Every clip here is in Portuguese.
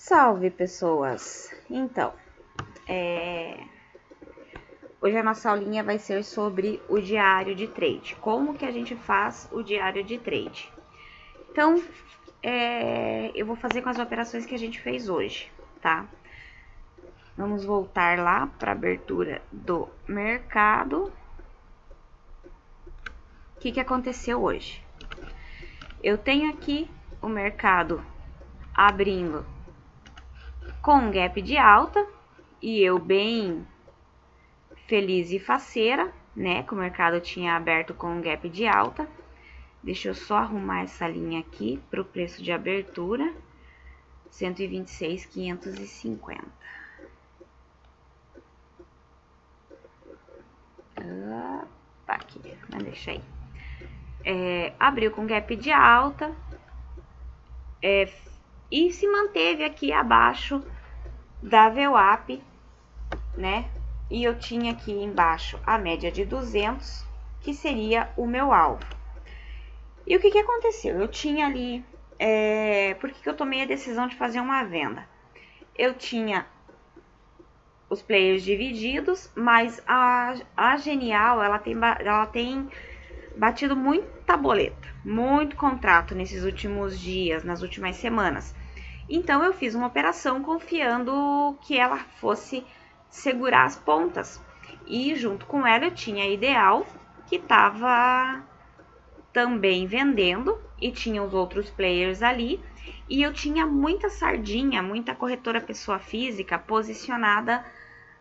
Salve, pessoas! Então, hoje a nossa aulinha vai ser sobre o diário de trade. Como que a gente faz o diário de trade? Então, eu vou fazer com as operações que a gente fez hoje, tá? Vamos voltar lá para a abertura do mercado. O que aconteceu hoje? Eu tenho aqui o mercado abrindo com um gap de alta e eu bem feliz e faceira, né? Que o mercado tinha aberto com um gap de alta. Deixa eu só arrumar essa linha aqui para o preço de abertura, 126.550. Tá aqui, mas deixa aí. Abriu com gap de alta e se manteve aqui abaixo da VWAP, né? E eu tinha aqui embaixo a média de 200, que seria o meu alvo. E o que aconteceu? Eu tinha ali... por que eu tomei a decisão de fazer uma venda? Eu tinha os players divididos, mas a Genial, ela tem batido muita boleta, muito contrato nesses últimos dias, nas últimas semanas. Então, eu fiz uma operação confiando que ela fosse segurar as pontas. E junto com ela eu tinha a Ideal, que estava também vendendo, e tinha os outros players ali. E eu tinha muita sardinha, muita corretora pessoa física posicionada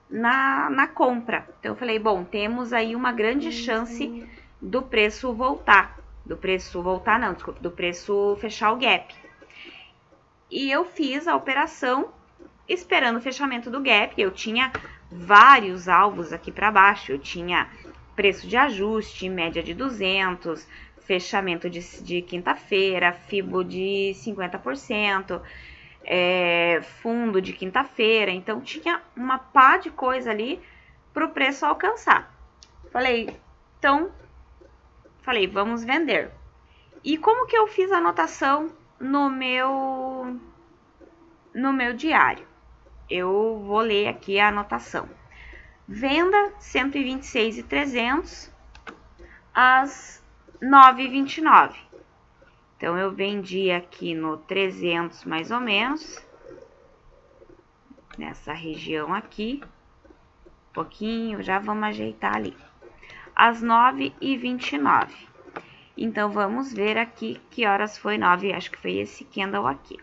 na compra. Então eu falei, bom, temos aí uma grande chance do preço voltar. Do preço fechar o gap. E eu fiz a operação esperando o fechamento do gap. Eu tinha vários alvos aqui para baixo. Eu tinha preço de ajuste, média de 200, fechamento de quinta-feira, FIBO de 50%, fundo de quinta-feira. Então, tinha uma pá de coisa ali para o preço alcançar. Falei, vamos vender. E como que eu fiz a anotação no meu diário? Eu vou ler aqui a anotação. Venda 126.300 às 9h29. Então, eu vendi aqui no 300 mais ou menos, nessa região aqui, um pouquinho, já vamos ajeitar ali, às 9h29. Então, vamos ver aqui que horas foi 9, acho que foi esse candle aqui.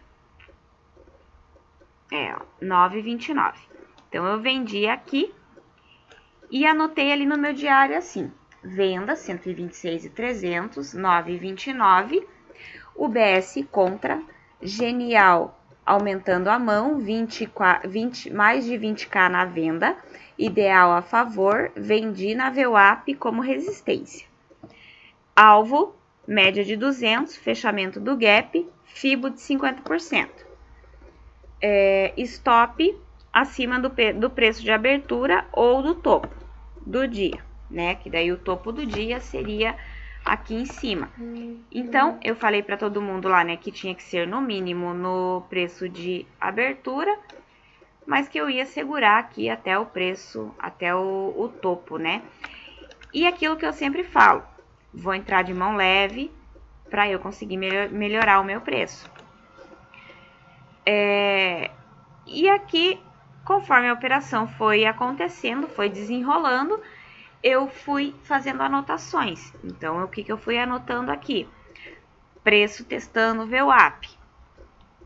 9h29. Então, eu vendi aqui e anotei ali no meu diário assim, venda 126.300, 9h29, UBS contra, Genial aumentando a mão, mais de 20k na venda, Ideal a favor, vendi na VWAP como resistência. Alvo, média de 200, fechamento do gap, FIBO de 50%. Stop acima do preço de abertura ou do topo do dia, né? Que daí o topo do dia seria aqui em cima. Então, eu falei para todo mundo lá, né, que tinha que ser no mínimo no preço de abertura, mas que eu ia segurar aqui até o preço, até o topo, né? E aquilo que eu sempre falo, vou entrar de mão leve para eu conseguir melhorar o meu preço. E aqui, conforme a operação foi acontecendo, foi desenrolando, eu fui fazendo anotações. Então, o que eu fui anotando aqui? Preço testando VWAP.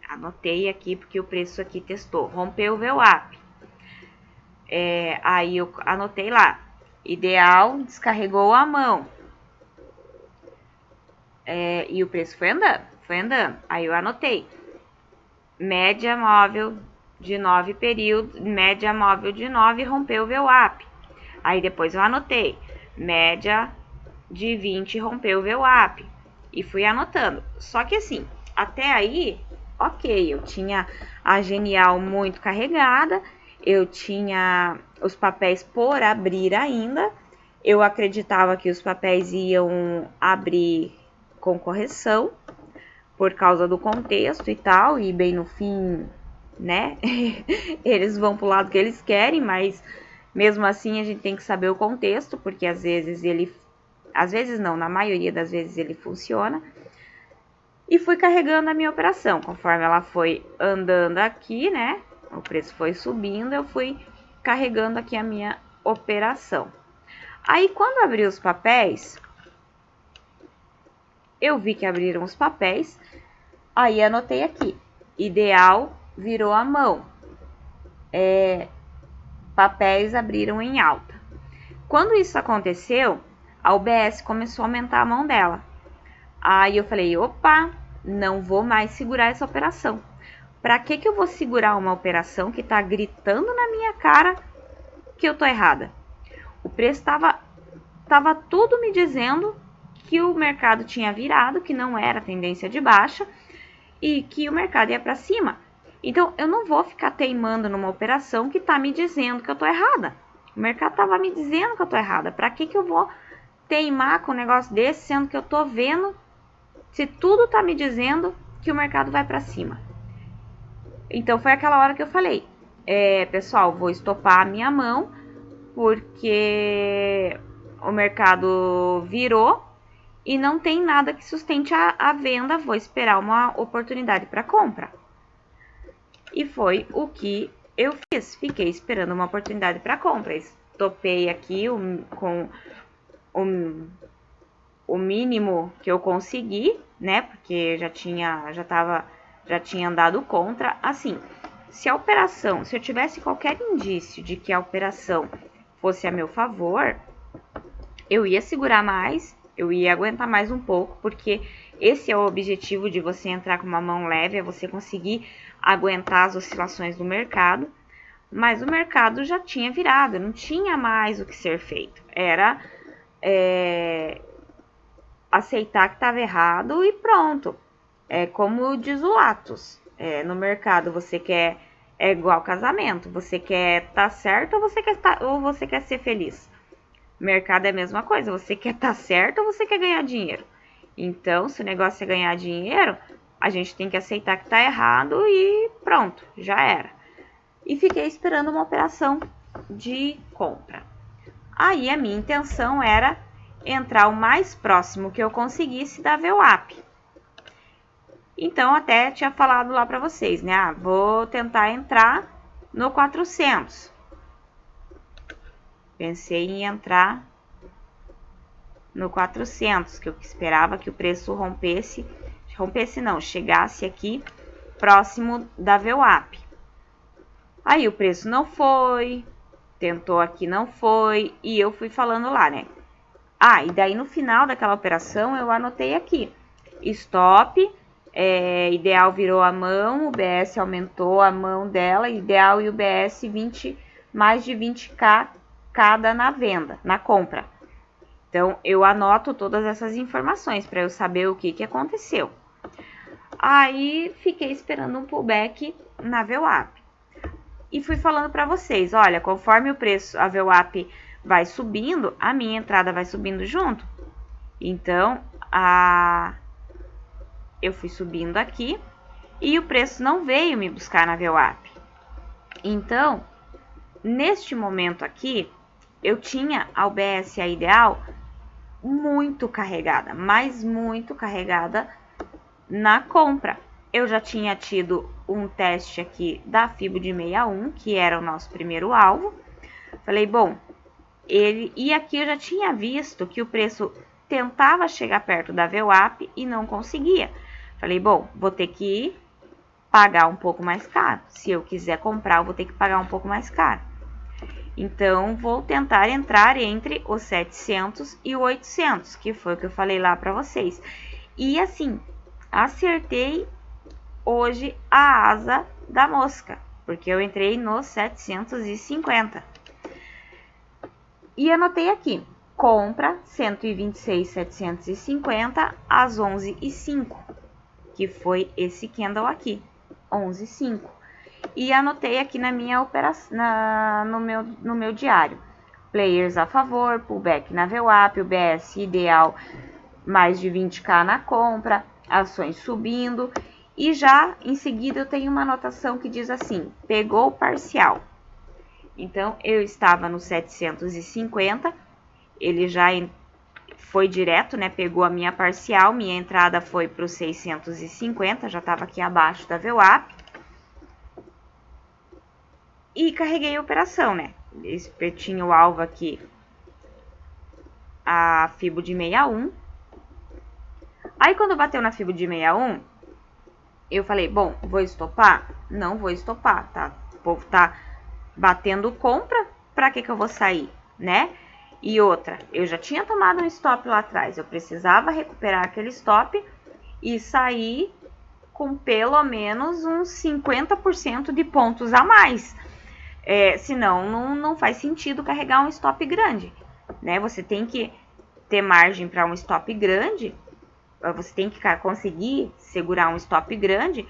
Anotei aqui porque o preço aqui testou. Rompeu o VWAP. Aí eu anotei lá. Ideal descarregou a mão. E o preço foi andando. Aí eu anotei. Média móvel de 9 períodos. Média móvel de 9 rompeu o VWAP. Aí depois eu anotei, média de 20 rompeu o VWAP. E fui anotando. Só que assim, até aí, ok, eu tinha a Genial muito carregada, eu tinha os papéis por abrir ainda, eu acreditava que os papéis iam abrir com correção, por causa do contexto e tal, e bem no fim né? Eles vão pro lado que eles querem, mas mesmo assim a gente tem que saber o contexto, porque às vezes não, na maioria das vezes ele funciona. E fui carregando a minha operação, conforme ela foi andando aqui, né? O preço foi subindo, eu fui carregando aqui a minha operação. Aí quando abri os papéis, eu vi que abriram os papéis, aí anotei aqui, ideal virou a mão, papéis abriram em alta. Quando isso aconteceu, a UBS começou a aumentar a mão dela. Aí eu falei, opa, não vou mais segurar essa operação. Pra que eu vou segurar uma operação que tá gritando na minha cara que eu tô errada? O preço tava tudo me dizendo que o mercado tinha virado, que não era tendência de baixa e que o mercado ia para cima. Então, eu não vou ficar teimando numa operação que está me dizendo que eu tô errada. O mercado estava me dizendo que eu tô errada. Para que eu vou teimar com um negócio desse, sendo que eu tô vendo se tudo está me dizendo que o mercado vai para cima? Então, foi aquela hora que eu falei, pessoal, vou estopar a minha mão, porque o mercado virou e não tem nada que sustente a venda, vou esperar uma oportunidade para compra. E foi o que eu fiz, fiquei esperando uma oportunidade para compra. Estopei aqui com o mínimo que eu consegui, né? Porque já tinha andado contra. Assim, se eu tivesse qualquer indício de que a operação fosse a meu favor, eu ia segurar mais, eu ia aguentar mais um pouco, porque esse é o objetivo de você entrar com uma mão leve, é você conseguir aguentar as oscilações do mercado. Mas o mercado já tinha virado, não tinha mais o que ser feito. Era aceitar que estava errado e pronto. É como diz o Atos. No mercado você quer... É igual casamento. Você quer estar certo ou você quer ser feliz? Mercado é a mesma coisa. Você quer estar certo ou você quer ganhar dinheiro? Então, se o negócio é ganhar dinheiro, a gente tem que aceitar que está errado e pronto, já era. E fiquei esperando uma operação de compra. Aí a minha intenção era entrar o mais próximo que eu conseguisse da VWAP. Então, até tinha falado lá para vocês, né? Vou tentar entrar no 400. Pensei em entrar no 400, que eu esperava que o preço chegasse aqui próximo da VWAP. Aí o preço não foi, tentou aqui, não foi, e eu fui falando lá, né? E daí no final daquela operação eu anotei aqui, stop, ideal virou a mão, o BS aumentou a mão dela, ideal e o BS mais de 20k cada na venda, na compra. Então eu anoto todas essas informações para eu saber o que aconteceu. Aí fiquei esperando um pullback na VWAP. E fui falando para vocês, olha, conforme o preço, a VWAP vai subindo, a minha entrada vai subindo junto. Então, eu fui subindo aqui e o preço não veio me buscar na VWAP. Então, neste momento aqui, eu tinha a UBS, a ideal, muito carregada, mas muito carregada na compra. Eu já tinha tido um teste aqui da FIBO de 61, que era o nosso primeiro alvo. Falei, bom, e aqui eu já tinha visto que o preço tentava chegar perto da VWAP e não conseguia. Falei, bom, vou ter que pagar um pouco mais caro. Se eu quiser comprar, eu vou ter que pagar um pouco mais caro. Então, vou tentar entrar entre os 700 e o 800, que foi o que eu falei lá para vocês. E assim, acertei hoje a asa da mosca, porque eu entrei nos 750. E anotei aqui, compra 126.750 às 11h05, que foi esse candle aqui, 11h05. E anotei aqui na minha operação, no meu diário, players a favor, pullback na VWAP, UBS ideal mais de 20k na compra, ações subindo. E já em seguida eu tenho uma anotação que diz assim, pegou o parcial. Então, eu estava no 750, ele já foi direto, né? Pegou a minha parcial, minha entrada foi para os 650, já estava aqui abaixo da VWAP. E carreguei a operação, né? Eu tinha o alvo aqui, a FIBO de 61. Aí, quando bateu na FIBO de 61, eu falei, bom, vou estopar? Não vou estopar, tá? O povo tá batendo compra, pra que eu vou sair, né? E outra, eu já tinha tomado um stop lá atrás, eu precisava recuperar aquele stop e sair com pelo menos uns 50% de pontos a mais. Senão, não faz sentido carregar um stop grande, né? Você tem que ter margem para um stop grande, você tem que conseguir segurar um stop grande,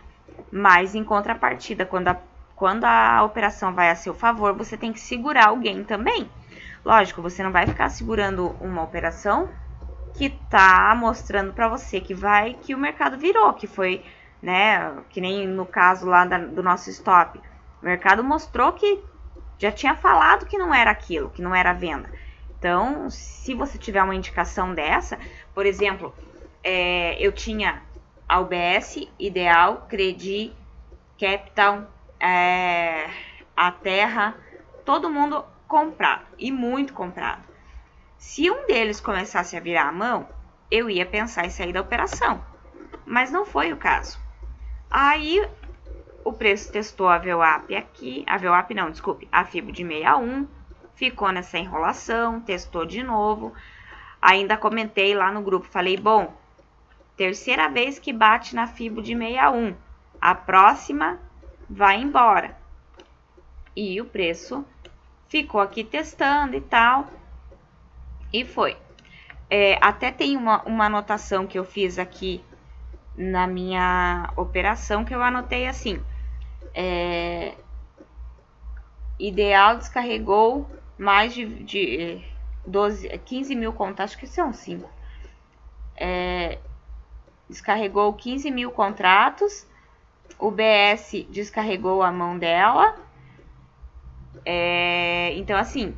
mas em contrapartida, quando a operação vai a seu favor, você tem que segurar alguém também. Lógico, você não vai ficar segurando uma operação que tá mostrando para você que o mercado virou, que foi, né, que nem no caso lá do nosso stop. O mercado mostrou que já tinha falado que não era aquilo, que não era venda. Então, se você tiver uma indicação dessa, por exemplo, eu tinha a UBS, Ideal, Credi, Capital, a Terra, todo mundo comprado e muito comprado. Se um deles começasse a virar a mão, eu ia pensar em sair da operação, mas não foi o caso. Aí o preço testou a VWAP aqui, a FIBO de 61, ficou nessa enrolação, testou de novo. Ainda comentei lá no grupo, falei, bom, terceira vez que bate na FIBO de 61, a próxima vai embora. E o preço ficou aqui testando e tal, e foi. Até tem uma anotação que eu fiz aqui na minha operação, que eu anotei assim, Ideal descarregou mais de 15 mil contratos, acho que são 5. Descarregou 15 mil contratos, o BS descarregou a mão dela, então assim,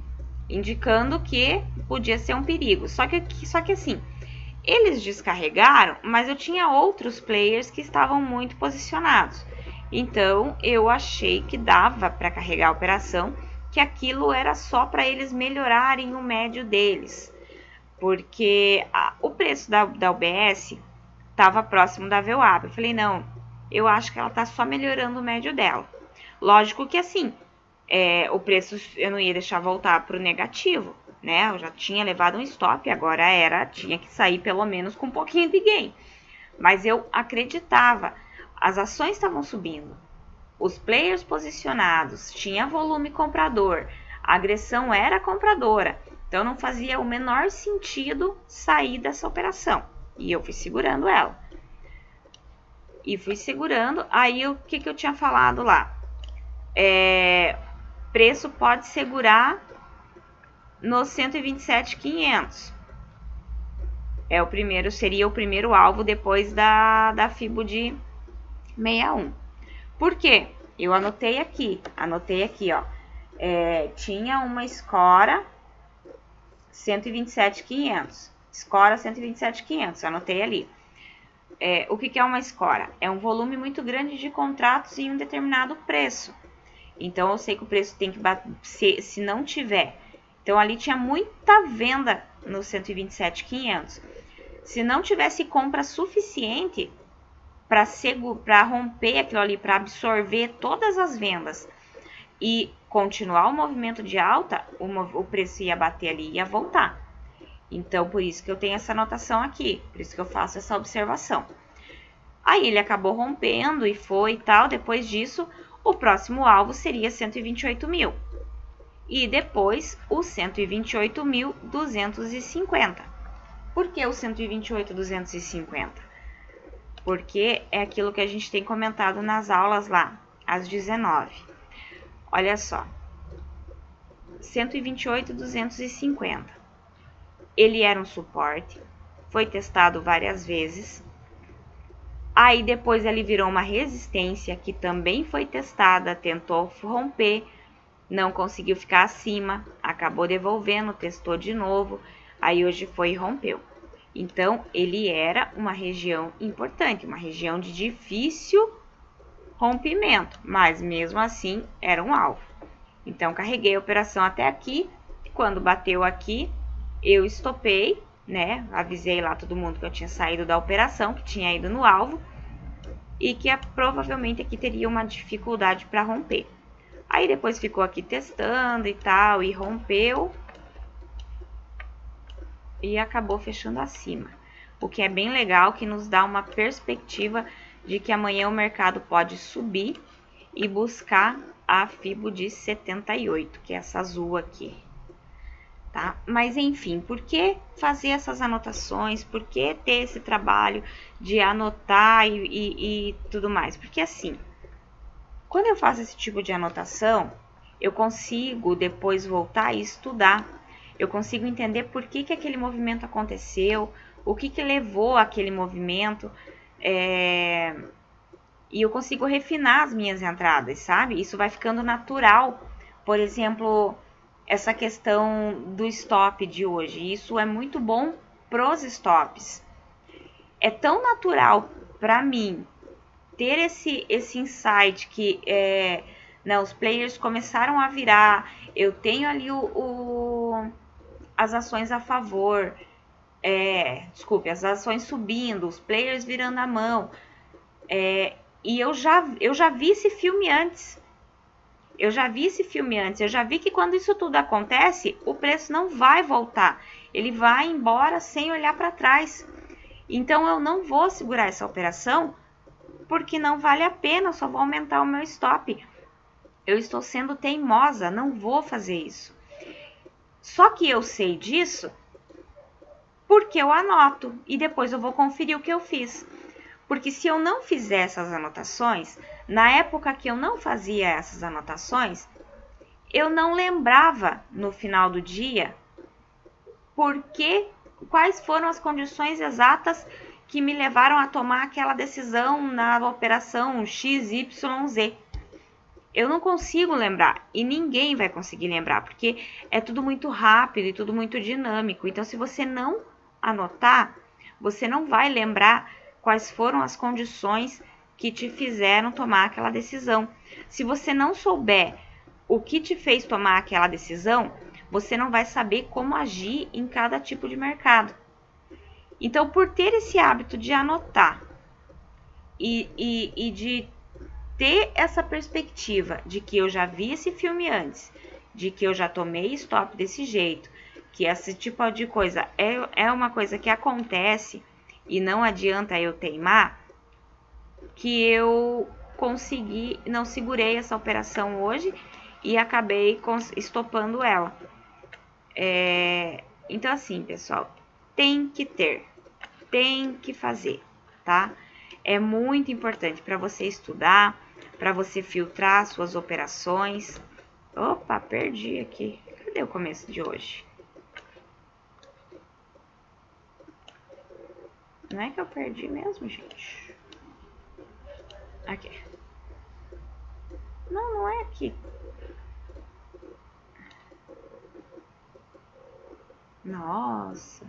indicando que podia ser um perigo. Só que assim, eles descarregaram, mas eu tinha outros players que estavam muito posicionados. Então, eu achei que dava para carregar a operação, que aquilo era só para eles melhorarem o médio deles. Porque o preço da UBS estava próximo da VWAP. Eu falei, não, eu acho que ela está só melhorando o médio dela. Lógico que assim, o preço eu não ia deixar voltar para o negativo, né? Eu já tinha levado um stop, agora tinha que sair pelo menos com um pouquinho de gain. Mas eu acreditava, as ações estavam subindo, os players posicionados, tinha volume comprador, a agressão era compradora, então não fazia o menor sentido sair dessa operação. E eu fui segurando ela. Aí o que eu tinha falado lá? Preço pode segurar nos 127.500. Seria o primeiro alvo depois da FIBO de 61. Por quê? Eu anotei aqui, ó. Tinha uma Scora 127.500. Scora 127.500, anotei ali. O que é uma Scora? É um volume muito grande de contratos em um determinado preço. Então, eu sei que o preço tem que bater, se não tiver. Então, ali tinha muita venda no 127.500. Se não tivesse compra suficiente para romper aquilo ali, para absorver todas as vendas e continuar o movimento de alta, o preço ia bater ali e ia voltar. Então, por isso que eu tenho essa anotação aqui, por isso que eu faço essa observação. Aí ele acabou rompendo e foi e tal. Depois disso, o próximo alvo seria 128 mil. E depois, o 128.250. Por que o 128.250? Porque é aquilo que a gente tem comentado nas aulas lá, às 19. Olha só. 128.250. Ele era um suporte, foi testado várias vezes. Aí depois ele virou uma resistência que também foi testada, tentou romper, não conseguiu ficar acima, acabou devolvendo, testou de novo, aí hoje foi e rompeu. Então ele era uma região importante, uma região de difícil rompimento, mas mesmo assim era um alvo. Então carreguei a operação até aqui, quando bateu aqui, eu estopei, né? Avisei lá todo mundo que eu tinha saído da operação, que tinha ido no alvo e que provavelmente aqui teria uma dificuldade para romper. Aí depois ficou aqui testando e tal, e rompeu e acabou fechando acima. O que é bem legal, que nos dá uma perspectiva de que amanhã o mercado pode subir e buscar a FIBO de 78, que é essa azul aqui. Tá? Mas enfim, por que fazer essas anotações? Por que ter esse trabalho de anotar e tudo mais? Porque assim, quando eu faço esse tipo de anotação, eu consigo depois voltar e estudar. Eu consigo entender por que aquele movimento aconteceu, o que levou aquele movimento, e eu consigo refinar as minhas entradas, sabe? Isso vai ficando natural. Por exemplo, essa questão do stop de hoje. Isso é muito bom pros stops. É tão natural para mim ter esse insight que os players começaram a virar, eu tenho ali as ações a favor, as ações subindo, os players virando a mão, e eu já vi esse filme antes. Eu já vi que quando isso tudo acontece, o preço não vai voltar. Ele vai embora sem olhar para trás. Então, eu não vou segurar essa operação porque não vale a pena, eu só vou aumentar o meu stop. Eu estou sendo teimosa, não vou fazer isso. Só que eu sei disso porque eu anoto e depois eu vou conferir o que eu fiz. Porque se eu não fizer essas anotações, na época que eu não fazia essas anotações, eu não lembrava no final do dia quais foram as condições exatas que me levaram a tomar aquela decisão na operação XYZ. Eu não consigo lembrar e ninguém vai conseguir lembrar, porque é tudo muito rápido e tudo muito dinâmico. Então, se você não anotar, você não vai lembrar quais foram as condições que te fizeram tomar aquela decisão. Se você não souber o que te fez tomar aquela decisão, você não vai saber como agir em cada tipo de mercado. Então, por ter esse hábito de anotar e de ter essa perspectiva de que eu já vi esse filme antes, de que eu já tomei stop desse jeito, que esse tipo de coisa é uma coisa que acontece e não adianta eu teimar, que eu não segurei essa operação hoje e acabei estopando ela. Então assim, pessoal, tem que fazer, tá? É muito importante para você estudar, para você filtrar suas operações. Opa, perdi aqui. Cadê o começo de hoje? Não é que eu perdi mesmo, gente? Aqui. Não é aqui. Nossa.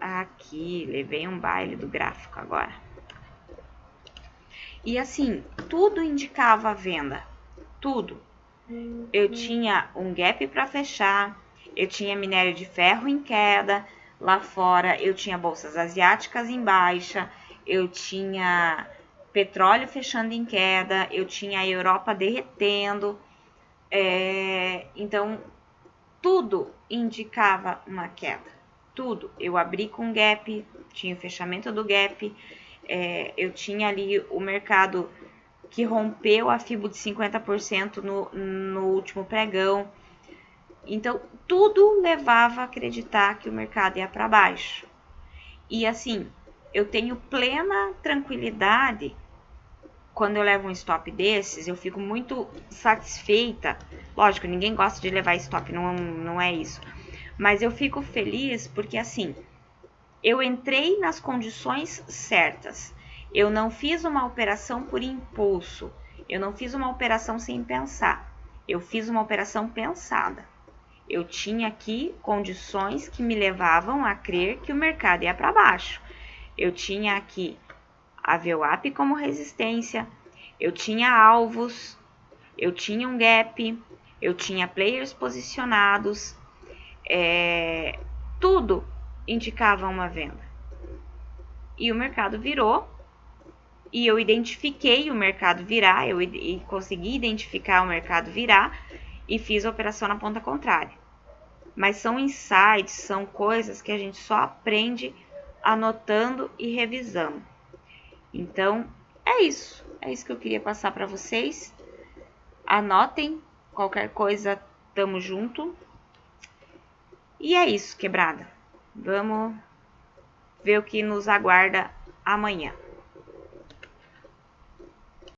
Aqui, levei um baile do gráfico agora. E assim, tudo indicava a venda. Tudo. Eu tinha um gap para fechar, eu tinha minério de ferro em queda, lá fora eu tinha bolsas asiáticas em baixa, eu tinha petróleo fechando em queda, eu tinha a Europa derretendo, então tudo indicava uma queda, tudo. Eu abri com gap, tinha o fechamento do gap, eu tinha ali o mercado que rompeu a FIBO de 50% no último pregão. Então, tudo levava a acreditar que o mercado ia para baixo. E assim, eu tenho plena tranquilidade quando eu levo um stop desses, eu fico muito satisfeita. Lógico, ninguém gosta de levar stop, não é isso. Mas eu fico feliz porque assim, eu entrei nas condições certas. Eu não fiz uma operação por impulso. Eu não fiz uma operação sem pensar. Eu fiz uma operação pensada. Eu tinha aqui condições que me levavam a crer que o mercado ia para baixo. Eu tinha aqui a VWAP como resistência. Eu tinha alvos. Eu tinha um gap. Eu tinha players posicionados. Tudo indicava uma venda. E o mercado virou. E eu identifiquei o mercado virar. Eu consegui identificar o mercado virar. E fiz a operação na ponta contrária. Mas são insights, são coisas que a gente só aprende anotando e revisando. Então, é isso que eu queria passar para vocês. Anotem, qualquer coisa, tamo junto. E é isso, quebrada. Vamos ver o que nos aguarda amanhã.